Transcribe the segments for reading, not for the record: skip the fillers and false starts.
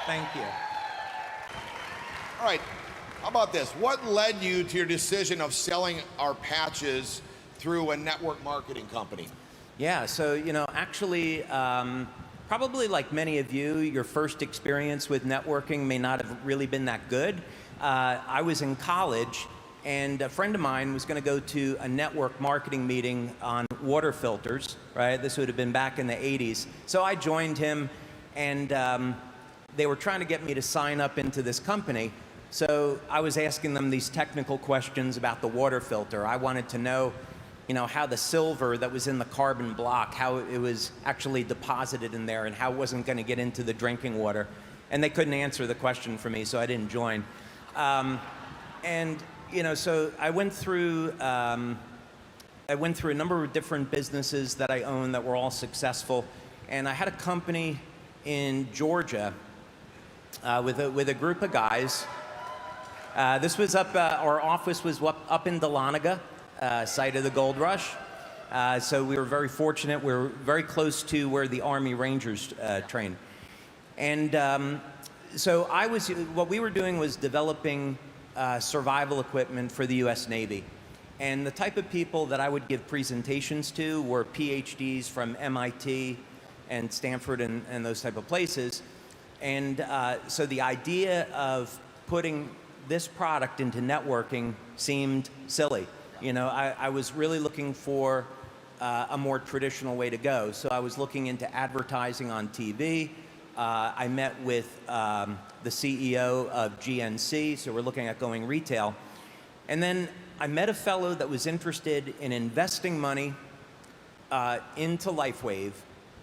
Thank you. All right, how about this? What led you to your decision of selling our patches through a network marketing company? Yeah, so, actually, probably like many of you, your first experience with networking may not have really been that good. I was in college, and a friend of mine was going to go to a network marketing meeting on water filters, right? This would have been back in the 80s. So I joined him, and they were trying to get me to sign up into this company. So I was asking them these technical questions about the water filter. I wanted to know, how the silver that was in the carbon block, how it was actually deposited in there and how it wasn't going to get into the drinking water. And they couldn't answer the question for me, so I didn't join. So I went through a number of different businesses that I owned that were all successful. And I had a company in Georgia with a group of guys. This was our office was up in Dahlonega, site of the gold rush. So we were very fortunate. We were very close to where the Army Rangers trained. And what we were doing was developing survival equipment for the US Navy. And the type of people that I would give presentations to were PhDs from MIT and Stanford and those type of places. And so the idea of putting this product into networking seemed silly. I was really looking for a more traditional way to go. So I was looking into advertising on TV. I met with the CEO of GNC, so we're looking at going retail. And then I met a fellow that was interested in investing money into LifeWave,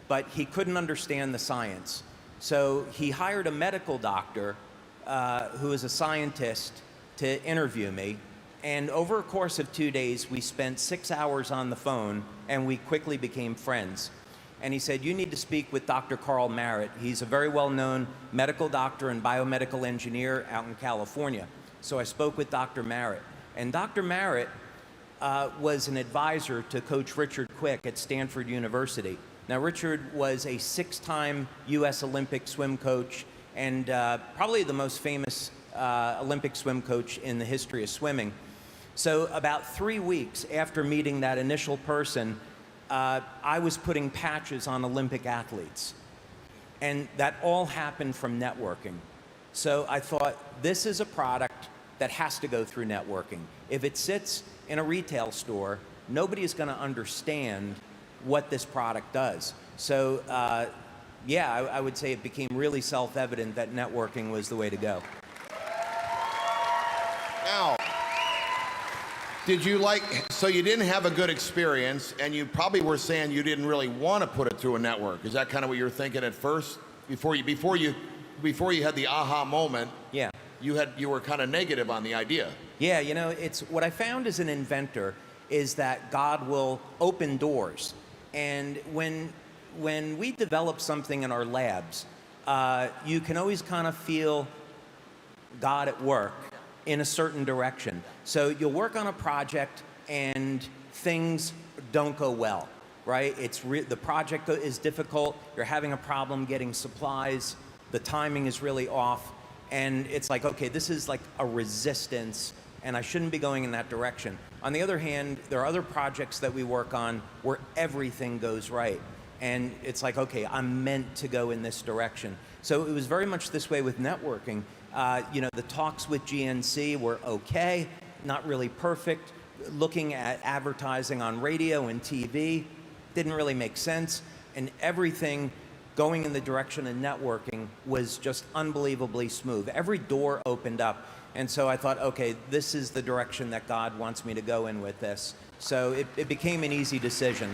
but he couldn't understand the science. So he hired a medical doctor who is a scientist to interview me. And over a course of 2 days, we spent 6 hours on the phone, and we quickly became friends. And he said, you need to speak with Dr. Carl Merritt. He's a very well-known medical doctor and biomedical engineer out in California. So I spoke with Dr. Merritt. And Dr. Merritt was an advisor to Coach Richard Quick at Stanford University. Now, Richard was a 6-time US Olympic swim coach and probably the most famous Olympic swim coach in the history of swimming. So about 3 weeks after meeting that initial person, I was putting patches on Olympic athletes. And that all happened from networking. So I thought, this is a product that has to go through networking. If it sits in a retail store, nobody is going to understand what this product does. So I would say it became really self-evident that networking was the way to go. Now, so you didn't have a good experience, and you probably were saying you didn't really want to put it through a network. Is that kind of what you were thinking at first? Before you had the aha moment, yeah, you were kind of negative on the idea. Yeah, it's what I found as an inventor is that God will open doors. And when we develop something in our labs, you can always kind of feel God at work in a certain direction. So you'll work on a project and things don't go well, right? The project is difficult, you're having a problem getting supplies, the timing is really off, and it's like, okay, this is like a resistance and I shouldn't be going in that direction. On the other hand, there are other projects that we work on where everything goes right. And it's like, okay, I'm meant to go in this direction. So it was very much this way with networking. The talks with GNC were okay, not really perfect. Looking at advertising on radio and TV didn't really make sense. And everything going in the direction of networking was just unbelievably smooth. Every door opened up. And so I thought, okay, this is the direction that God wants me to go in with this. So it became an easy decision.